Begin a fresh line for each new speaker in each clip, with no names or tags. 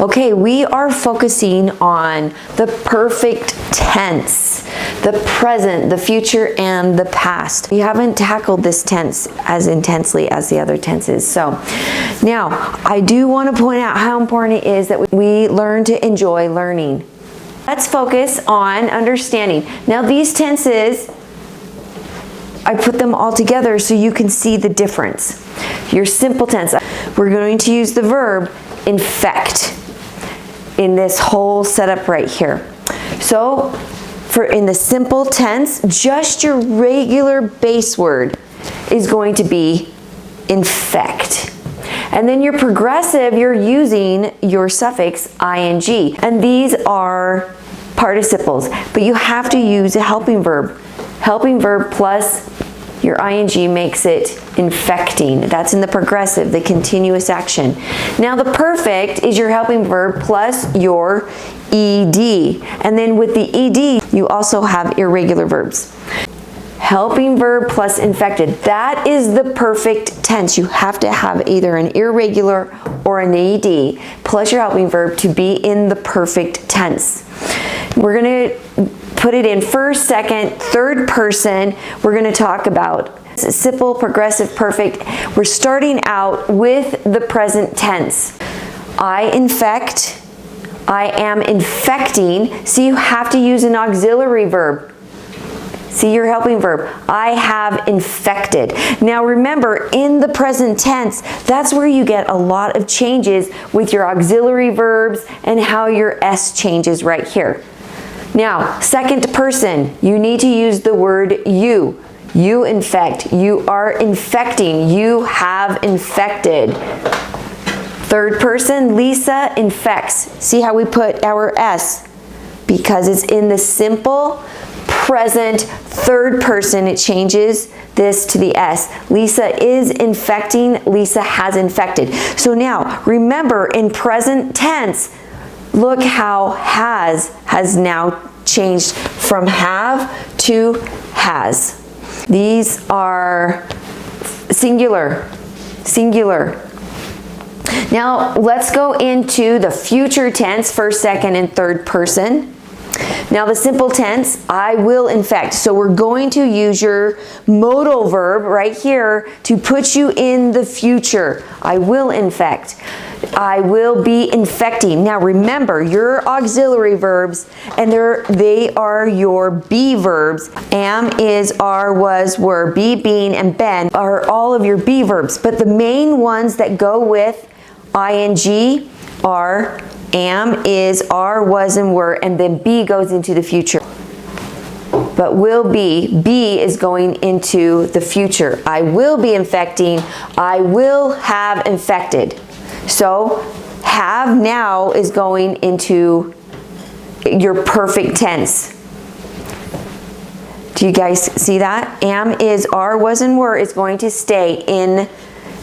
Okay, we are focusing on the perfect tense, the present, the future, and the past. We haven't tackled this tense as intensely as the other tenses. So now, I do want to point out how important it is that we learn to enjoy learning. Let's focus on understanding. Now, these tenses, I put them all together so you can see the difference. Your simple tense, we're going to use the verb infect in this whole setup right here. So in the simple tense, just your regular base word is going to be infect. And then your progressive, you're using your suffix ing. And these are participles, but you have to use a helping verb. Helping verb plus your ing makes it infecting. That's in the progressive, the continuous action. Now the perfect is your helping verb plus your ed. And then with the ed, you also have irregular verbs. Helping verb plus infected. That is the perfect tense. You have to have either an irregular or an ed plus your helping verb to be in the perfect tense. We're going to put it in first, second, third person. We're going to talk about simple, progressive, perfect. We're starting out with the present tense. I infect, I am infecting. See, you have to use an auxiliary verb. See your helping verb. I have infected. Now remember, in the present tense, that's where you get a lot of changes with your auxiliary verbs and how your S changes right here. Now, second person, you need to use the word you. You infect. You are infecting. You have infected. Third person, Lisa infects. See how we put our S? Because it's in the simple present third person, it changes this to the S. Lisa is infecting. Lisa has infected. So now, remember, in present tense, look how has now changed from have to has. These are singular, singular. Now let's go into the future tense, first, second, and third person. Now the simple tense, I will infect. So we're going to use your modal verb right here to put you in the future. I will infect. I will be infecting. Now remember, your auxiliary verbs, and they are your be verbs. Am, is, are, was, were, be, being, and been are all of your be verbs. But the main ones that go with ing are am, is, are, was, and were, and then be goes into the future. But will be is going into the future. I will be infecting. I will have infected. So have now is going into your perfect tense. Do you guys see that? Am, is, are, was, and were is going to stay in,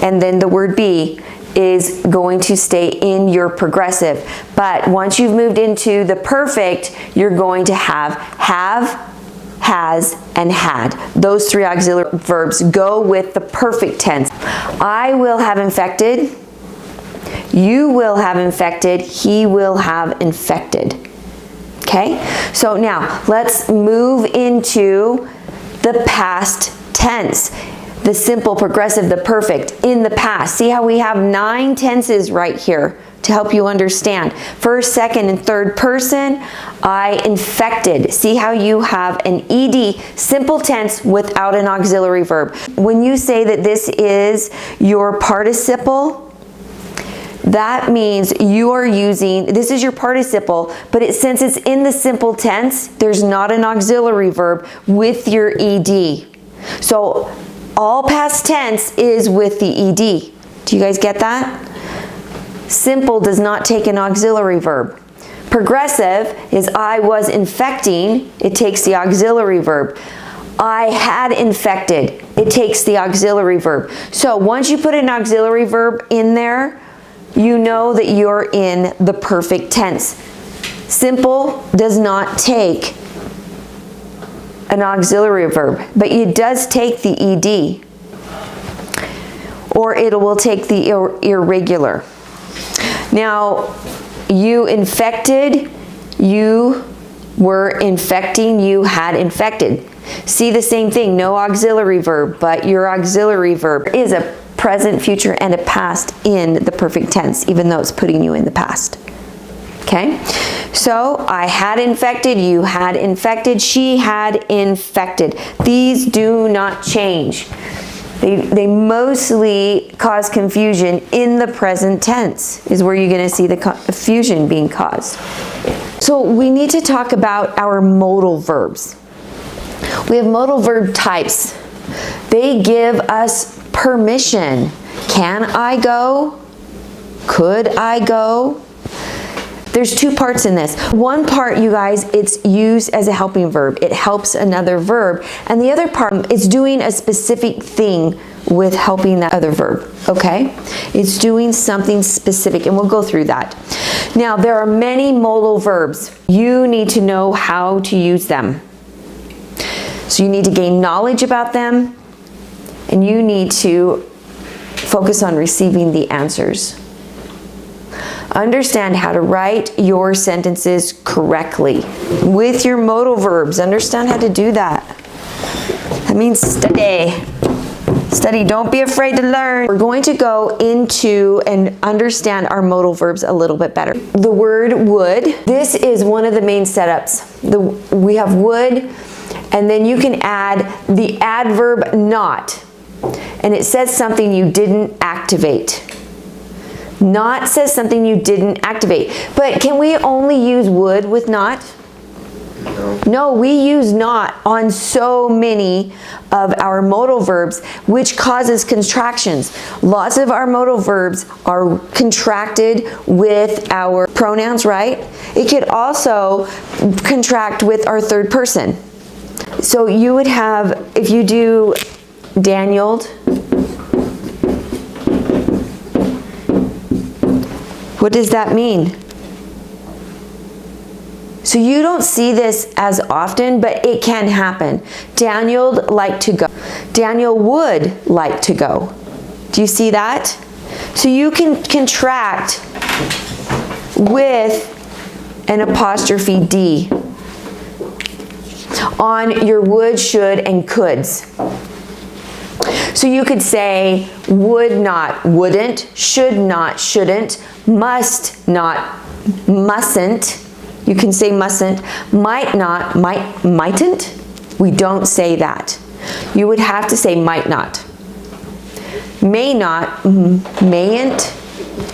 and then the word be is going to stay in your progressive. But once you've moved into the perfect, you're going to have, has, and had. Those three auxiliary verbs go with the perfect tense. I will have infected. You will have infected. He will have infected. Okay? So now, let's move into the past tense. The simple, progressive, the perfect, in the past. See how we have 9 tenses right here to help you understand. First, second, and third person, I infected. See how you have an ed, simple tense without an auxiliary verb. When you say that this is your participle, that means you are using, this is your participle, but since it's in the simple tense, there's not an auxiliary verb with your ed. So all past tense is with the ed. Do you guys get that? Simple does not take an auxiliary verb. Progressive is I was infecting. It takes the auxiliary verb. I had infected. It takes the auxiliary verb. So once you put an auxiliary verb in there, you know that you're in the perfect tense. Simple does not take an auxiliary verb, but it does take the ed, or it will take the irregular. Now, you infected, you were infecting, you had infected. See the same thing, no auxiliary verb, but your auxiliary verb is a present, future, and a past in the perfect tense, even though it's putting you in the past. Okay? So, I had infected, you had infected, she had infected. These do not change. They mostly cause confusion in the present tense, is where you're going to see the confusion being caused. So, we need to talk about our modal verbs. We have modal verb types. They give us permission. Can I go? Could I go? There's two parts in this. One part, you guys, it's used as a helping verb. It helps another verb. And the other part is doing a specific thing with helping that other verb, okay? It's doing something specific, and we'll go through that. Now, there are many modal verbs. You need to know how to use them. So you need to gain knowledge about them, and you need to focus on receiving the answers. Understand how to write your sentences correctly with your modal verbs. Understand how to do that. That means study. Study, don't be afraid to learn. We're going to go into and understand our modal verbs a little bit better. The word would, this is one of the main setups. We have would, and then you can add the adverb not. And it says something you didn't activate. Not says something you didn't activate. But can we only use would with not? No, we use not on so many of our modal verbs, which causes contractions. Lots of our modal verbs are contracted with our pronouns, right? It could also contract with our third person. So you would have, if you do Danieled, what does that mean? So you don't see this as often, but it can happen. Daniel liked to go. Daniel would like to go. Do you see that? So you can contract with an apostrophe D on your would, should, and coulds. So you could say would not, wouldn't, should not, shouldn't, must not, mustn't. You can say mustn't, might not, mightn't. We don't say that. You would have to say might not. May not, mayn't.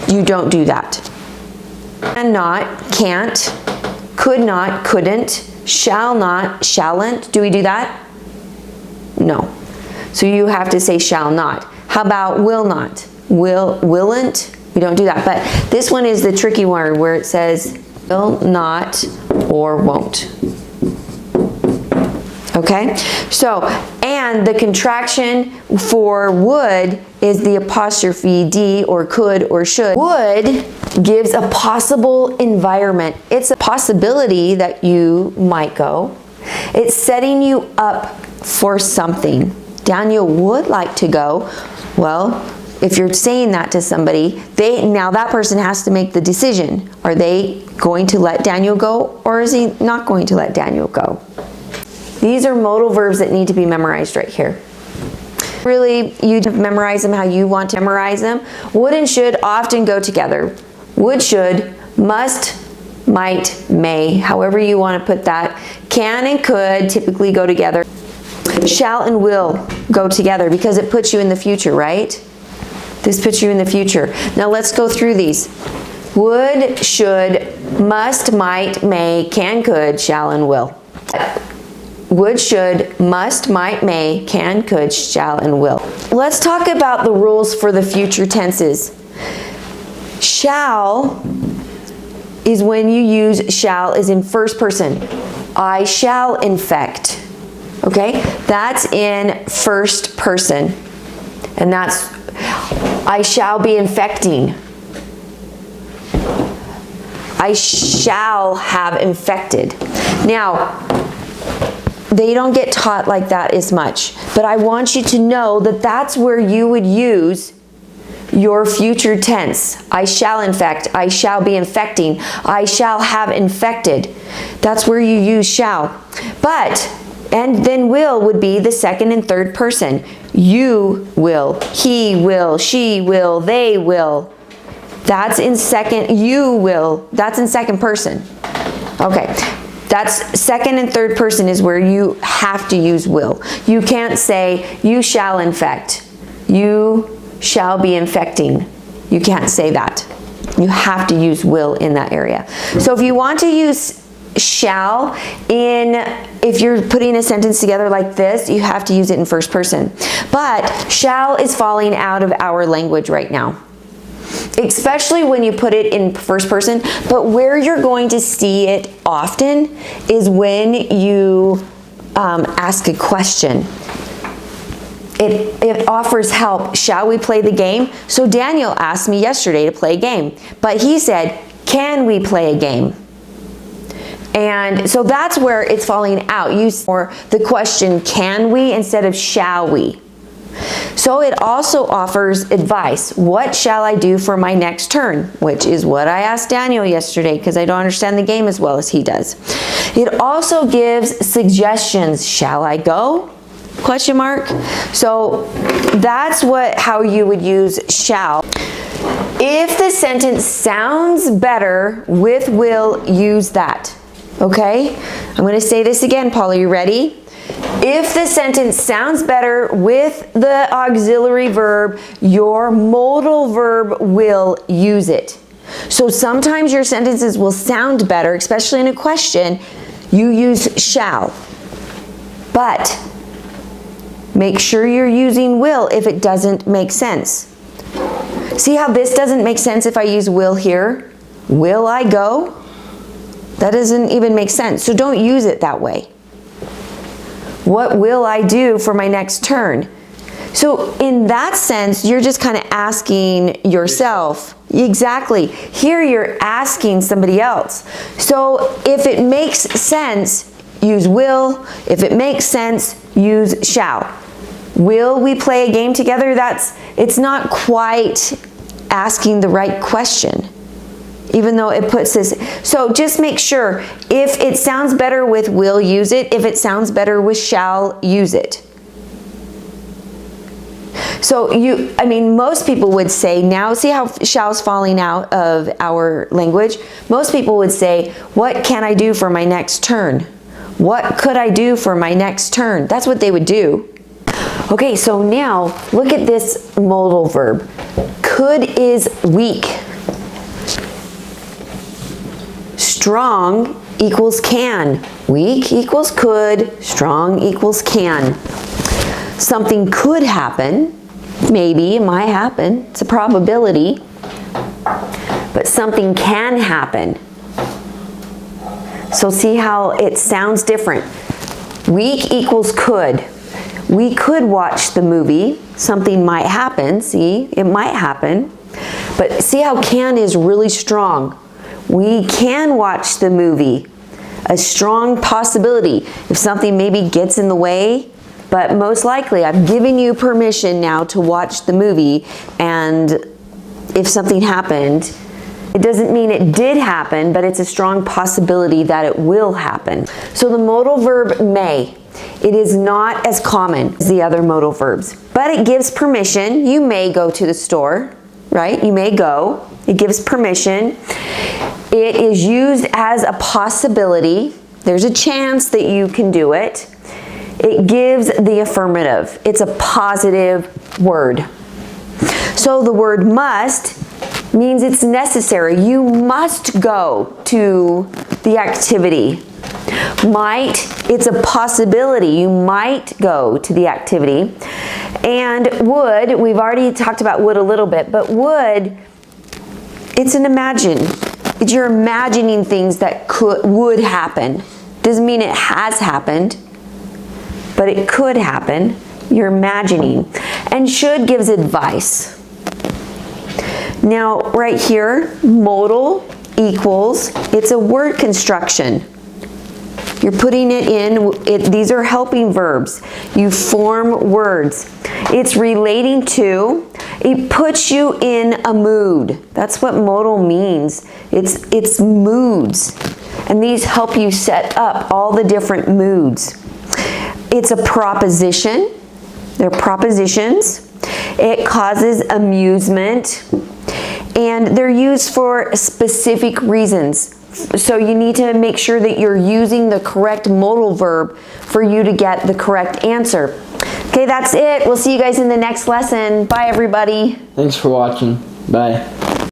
You don't do that. Cannot, can't. Could not, couldn't. Shall not, shalln't. Do we do that? No. So you have to say shall not. How about will not? Willn't? We don't do that. But this one is the tricky one where it says will not or won't. Okay? So, and the contraction for would is the apostrophe D or could or should. Would gives a possible environment. It's a possibility that you might go. It's setting you up for something. Daniel would like to go. Well, if you're saying that to somebody, now that person has to make the decision. Are they going to let Daniel go, or is he not going to let Daniel go? These are modal verbs that need to be memorized right here. Really, you memorize them how you want to memorize them. Would and should often go together. Would, should, must, might, may, however you want to put that. Can and could typically go together. Shall and will go together because it puts you in the future, right? This puts you in the future. Now let's go through these. Would, should, must, might, may, can, could, shall, and will. Would, should, must, might, may, can, could, shall, and will. Let's talk about the rules for the future tenses. Shall is when you use shall is in first person. I shall infect. Okay? That's in first person. And that's I shall be infecting. I shall have infected. Now, they don't get taught like that as much, but I want you to know that that's where you would use your future tense. I shall infect, I shall be infecting, I shall have infected. That's where you use shall. But, and then will would be the second and third person. You will, he will, she will, they will. That's in second, you will, that's in second person. Okay, that's second and third person is where you have to use will. You can't say, you shall infect, you shall be infecting. You can't say that. You have to use will in that area. So if you want to use shall if you're putting a sentence together like this, you have to use it in first person. But shall is falling out of our language right now, especially when you put it in first person. But where you're going to see it often is when you ask a question. It offers help. Shall we play the game? So Daniel asked me yesterday to play a game, but he said, can we play a game? And so that's where it's falling out. Use for the question, can we, instead of shall we? So it also offers advice. What shall I do for my next turn? Which is what I asked Daniel yesterday because I don't understand the game as well as he does. It also gives suggestions. Shall I go? Question mark. So that's how you would use shall. If the sentence sounds better with will, use that. Okay? I'm going to say this again, Paula. You ready? If the sentence sounds better with the auxiliary verb, your modal verb will use it. So sometimes your sentences will sound better, especially in a question. You use shall. But make sure you're using will if it doesn't make sense. See how this doesn't make sense if I use will here? Will I go? That doesn't even make sense. So don't use it that way. What will I do for my next turn? So in that sense, you're just kind of asking yourself. Exactly. Here you're asking somebody else. So if it makes sense, use will. If it makes sense, use shall. Will we play a game together? It's not quite asking the right question, even though it puts this. So just make sure, if it sounds better with will, use it. If it sounds better with shall, use it. So most people would say, now see how shall's falling out of our language? Most people would say, what can I do for my next turn? What could I do for my next turn? That's what they would do. Okay, so now look at this modal verb. Could is weak. Strong equals can. Weak equals could. Strong equals can. Something could happen. Maybe it might happen. It's a probability. But something can happen. So see how it sounds different. Weak equals could. We could watch the movie. Something might happen. See, it might happen. But see how can is really strong. We can watch the movie. A strong possibility. If something maybe gets in the way, but most likely I've given you permission now to watch the movie, and if something happened, it doesn't mean it did happen, but it's a strong possibility that it will happen. So the modal verb may. It is not as common as the other modal verbs, but it gives permission. You may go to the store, right? You may go. It gives permission. It is used as a possibility. There's a chance that you can do it. It gives the affirmative. It's a positive word. So the word must means it's necessary. You must go to the activity. Might, it's a possibility. You might go to the activity. And would, we've already talked about would a little bit, but would, it's an imagine. You're imagining things that would happen. Doesn't mean it has happened, but it could happen. You're imagining. And should gives advice. Now, right here, modal equals, it's a word construction. You're putting it in, these are helping verbs. You form words. It's relating to, It puts you in a mood. That's what modal means. It's moods. And these help you set up all the different moods. It's a proposition. They're propositions. It causes amusement. And they're used for specific reasons. So you need to make sure that you're using the correct modal verb for you to get the correct answer. Okay, that's it. We'll see you guys in the next lesson. Bye, everybody.
Thanks for watching. Bye.